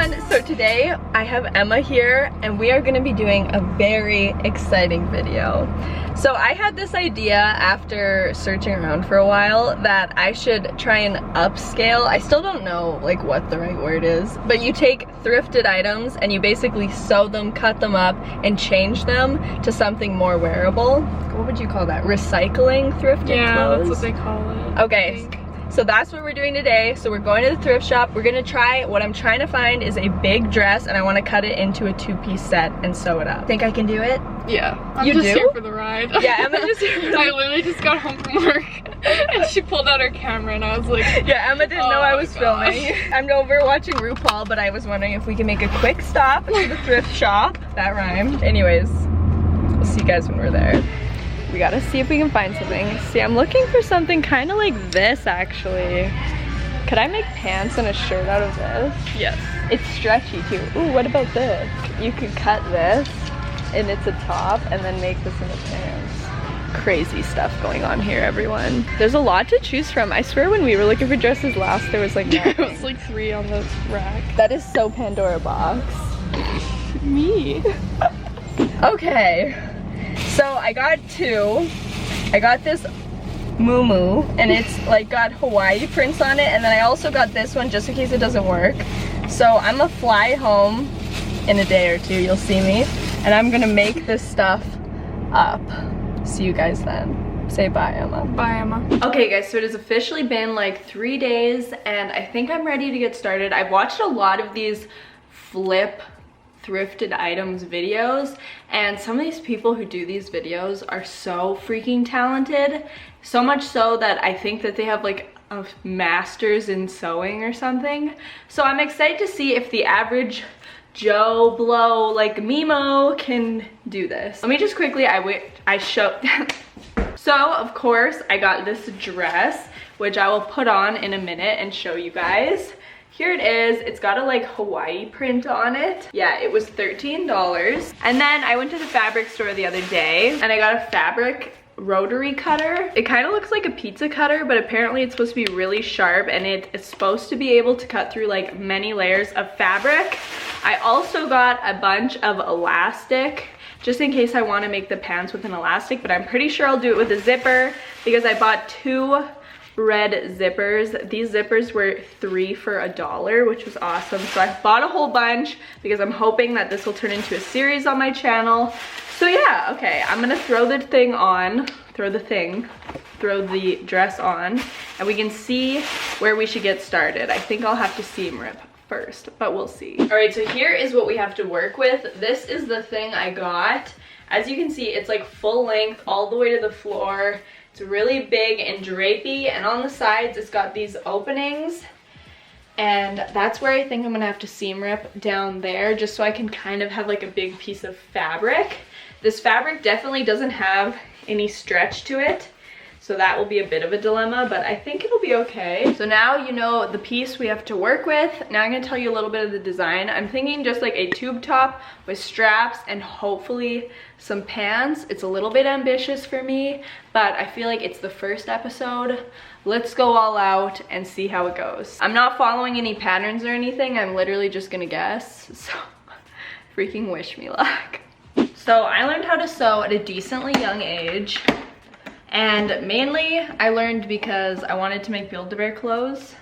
everyone, so today I have Emma here and we are going to be doing a very exciting video. So I had this idea after searching around for a while that I should try and upscale. I still don't know like what the right word is, but you take thrifted items and you basically sew them, cut them up, and change them to something more wearable. What would you call that? Recycling thrifted clothes? Yeah, that's what they call it. Okay. So that's what we're doing today. So we're going to the thrift shop. We're gonna try, what I'm trying to find is a big dress and I wanna cut it into a two-piece set and sew it up. Think I can do it? Yeah. I'm You just do? here for the ride. Yeah, Emma just here for the I literally just got home from work and she pulled out her camera and I was like, yeah, Emma didn't know I was filming. I'm over watching RuPaul, but I was wondering if we can make a quick stop to the thrift shop. That rhymed. Anyways, we'll see you guys when we're there. We gotta see if we can find something. See, I'm looking for something kind of like this actually. Could I make pants and a shirt out of this? yes. It's stretchy too. Ooh, what about this? You could cut this and it's a top and then make this into pants. Crazy stuff going on here, everyone. There's a lot to choose from. I swear when we were looking for dresses last, there was like There nothing. was like 3 on the rack. That is so Pandora box. Me. Okay. So I got 2. I got this muumuu and it's like got Hawaii prints on it, and then I also got this one just in case it doesn't work. So I'm gonna fly home in a day or 2, you'll see me, and I'm gonna make this stuff up. See you guys then. Say bye, Emma. Bye, Emma. Okay guys, so it has officially been like 3 days and I think I'm ready to get started. I've watched a lot of these flip thrifted items videos, and some of these people who do these videos are so freaking talented, so much so that I think that they have like a master's in sewing or something. So I'm excited to see if the average Joe Blow like Mimo can do this. Let me just quickly, I show so of course I got this dress, which I will put on in a minute and show you guys. Here it is. It's got a like Hawaii print on it. Yeah, it was $13. And then I went to the fabric store the other day and I got a fabric rotary cutter. It kind of looks like a pizza cutter, but apparently it's supposed to be really sharp and it is supposed to be able to cut through like many layers of fabric. I also got a bunch of elastic just in case I want to make the pants with an elastic, but I'm pretty sure I'll do it with a zipper because I bought 2 red zippers. These zippers were 3 for $1, which was awesome. So I bought a whole bunch because I'm hoping that this will turn into a series on my channel. So yeah, okay, I'm gonna throw the thing on, throw the dress on, and we can see where we should get started. I think I'll have to seam rip first, but we'll see. All right, so here is what we have to work with. This is the thing I got. As you can see, it's like full length all the way to the floor. It's really big and drapey, and on the sides it's got these openings, and that's where I think I'm gonna have to seam rip down there just so I can kind of have like a big piece of fabric. This fabric definitely doesn't have any stretch to it, so that will be a bit of a dilemma, but I think it'll be okay. So now you know the piece we have to work with. Now I'm gonna tell you a little bit of the design. I'm thinking just like a tube top with straps and hopefully some pants. It's a little bit ambitious for me, but I feel like it's the first episode. Let's go all out and see how it goes. I'm not following any patterns or anything. I'm literally just gonna guess, so freaking wish me luck. So I learned how to sew at a decently young age. And mainly I learned because I wanted to make Build-A-Bear clothes.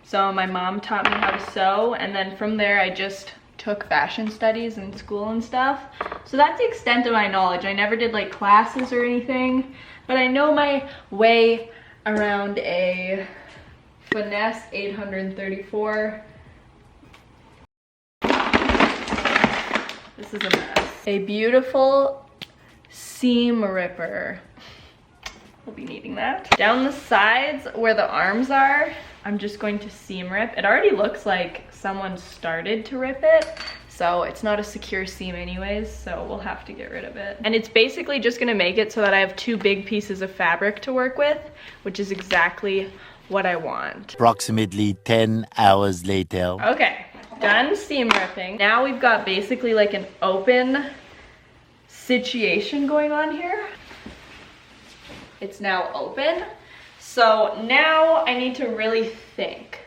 So my mom taught me how to sew, and then from there I just took fashion studies in school and stuff. So that's the extent of my knowledge. I never did like classes or anything, but I know my way around a finesse 834. This is a mess. A beautiful seam ripper. We'll be needing that. Down the sides where the arms are, I'm just going to seam rip. It already looks like someone started to rip it, so it's not a secure seam anyways, so we'll have to get rid of it. And it's basically just gonna make it so that I have 2 big pieces of fabric to work with, which is exactly what I want. Approximately 10 hours later. Okay, done seam ripping. Now we've got basically like an open situation going on here. It's now open. So now I need to really think.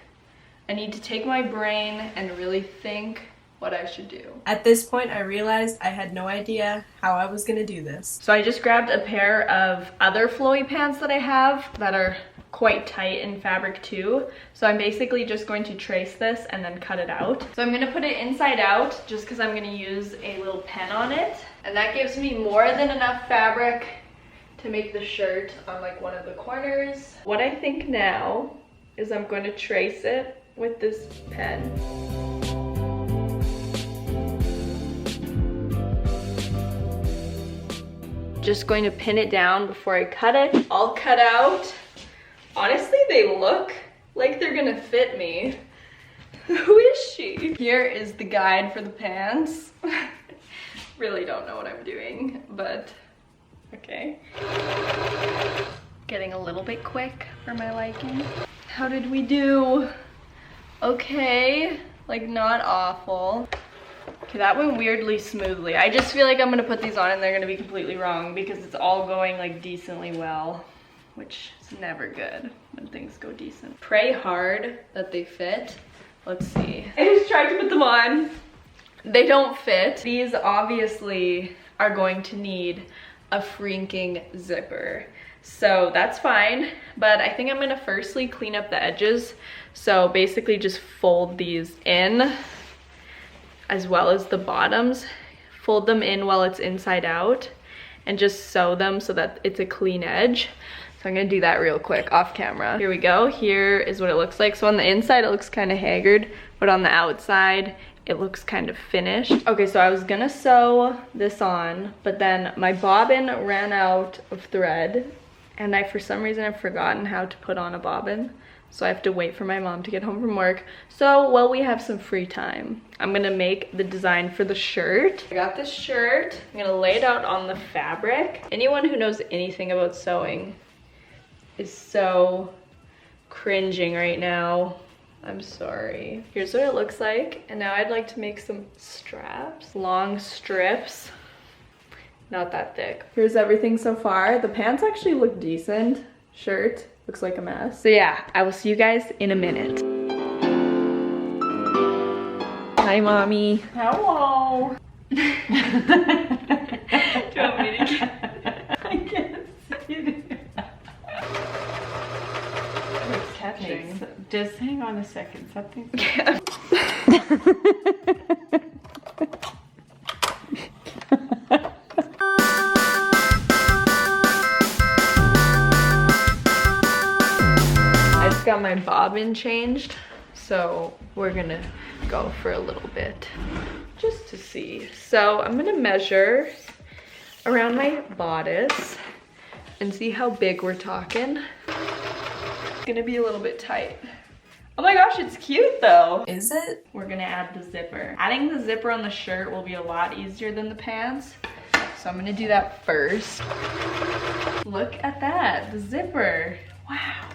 I need to take my brain and really think what I should do. At this point, I realized I had no idea how I was gonna do this. So I just grabbed a pair of other flowy pants that I have that are quite tight in fabric too. So I'm basically just going to trace this and then cut it out. So I'm gonna put it inside out just because I'm gonna use a little pen on it. And that gives me more than enough fabric to make the shirt on like one of the corners. What I think now is I'm going to trace it with this pen. Just going to pin it down before I cut it. All cut out. Honestly, they look like they're gonna fit me. Who is she? Here is the guide for the pants. Really don't know what I'm doing, but okay. Getting a little bit quick for my liking. How did we do? Okay, like not awful. Okay, that went weirdly smoothly. I just feel like I'm gonna put these on and they're gonna be completely wrong because it's all going like decently well, which is never good when things go decent. Pray hard that they fit. Let's see. I just tried to put them on. They don't fit. These obviously are going to need a freaking zipper. So that's fine, but I think I'm gonna firstly clean up the edges. So basically just fold these in as well as the bottoms. Fold them in while it's inside out and just sew them so that it's a clean edge. So I'm gonna do that real quick off camera. Here we go. Here is what it looks like. So on the inside it looks kind of haggard, but on the outside it looks kind of finished. Okay, so I was gonna sew this on, but then my bobbin ran out of thread and for some reason I've forgotten how to put on a bobbin. So I have to wait for my mom to get home from work. So while we have some free time, I'm gonna make the design for the shirt. I got this shirt. I'm gonna lay it out on the fabric. Anyone who knows anything about sewing is so cringing right now. I'm sorry. Here's what it looks like. And now I'd like to make some straps. Long strips. Not that thick. Here's everything so far. The pants actually look decent. Shirt looks like a mess. So yeah, I will see you guys in a minute. Hi, Mommy. Hello. Do you want me to get... I can't see it. It's catching. Just hang on a second. Something. Got my bobbin changed, so we're gonna go for a little bit just to see. So I'm gonna measure around my bodice and see how big we're talking. It's gonna be a little bit tight. Oh my gosh, it's cute though. Is it? We're gonna add the zipper. Adding the zipper on the shirt will be a lot easier than the pants, so I'm gonna do that first. Look at that, the zipper. Wow.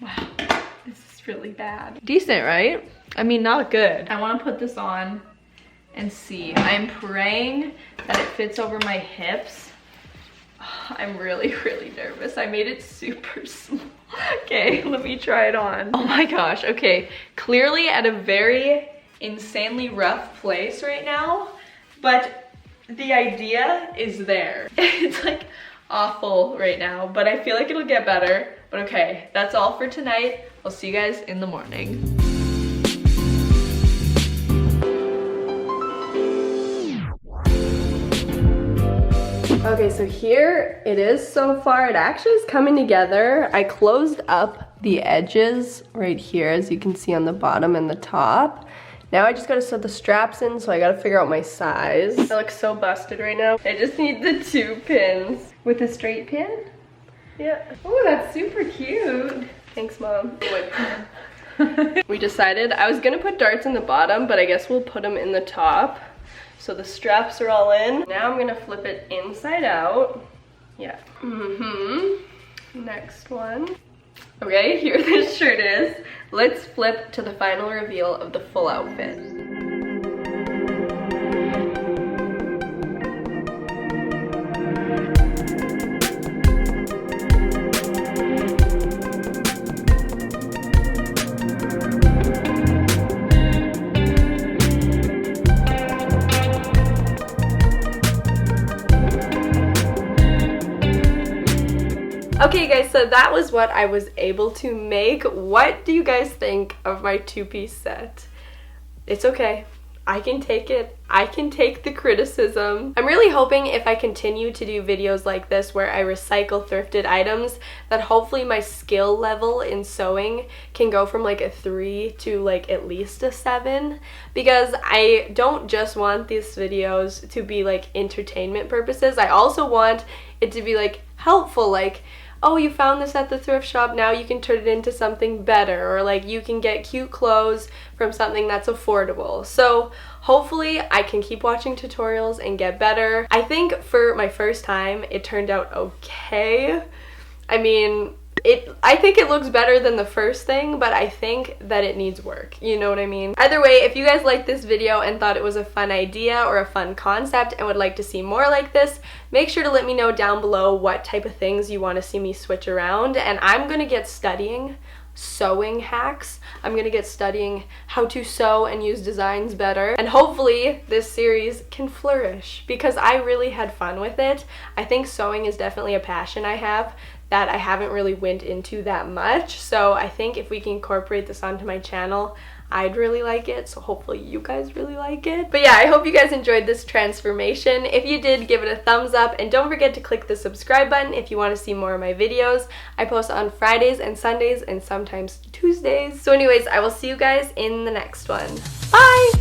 Wow, this is really bad. Decent, right? I mean, not good. I want to put this on and see. I'm praying that it fits over my hips. I'm really, really nervous. I made it super small. Okay, let me try it on. Oh my gosh, okay. Clearly at a very insanely rough place right now, but the idea is there. It's like awful right now, but I feel like it'll get better. But okay, that's all for tonight. I'll see you guys in the morning. Okay, so here it is so far. It actually is coming together. I closed up the edges right here, as you can see on the bottom and the top. Now I just gotta sew the straps in, so I gotta figure out my size. I look so busted right now. I just need the 2 pins. With a straight pin? Yeah. Oh, that's super cute. Thanks, Mom. We decided I was gonna put darts in the bottom, but I guess we'll put them in the top. So the straps are all in. Now I'm gonna flip it inside out. Yeah. Next one. Okay, here this shirt is. Let's flip to the final reveal of the full outfit. Okay guys, so that was what I was able to make. What do you guys think of my two-piece set? It's okay. I can take it. I can take the criticism. I'm really hoping if I continue to do videos like this where I recycle thrifted items, that hopefully my skill level in sewing can go from like a 3 to like at least a 7, because I don't just want these videos to be like entertainment purposes. I also want it to be like helpful, like, oh, you found this at the thrift shop, now you can turn it into something better, or like you can get cute clothes from something that's affordable. So hopefully I can keep watching tutorials and get better. I think for my first time it turned out okay. I mean, I think it looks better than the first thing, but I think that it needs work. You know what I mean? Either way, if you guys liked this video and thought it was a fun idea or a fun concept and would like to see more like this, make sure to let me know down below what type of things you want to see me switch around, and I'm gonna get studying sewing hacks. I'm gonna get studying how to sew and use designs better, and hopefully this series can flourish because I really had fun with it. I think sewing is definitely a passion I have that I haven't really went into that much, so I think if we can incorporate this onto my channel, I'd really like it, so hopefully you guys really like it. But yeah, I hope you guys enjoyed this transformation. If you did, give it a thumbs up, and don't forget to click the subscribe button if you want to see more of my videos. I post on Fridays and Sundays and sometimes Tuesdays. So anyways, I will see you guys in the next one. Bye!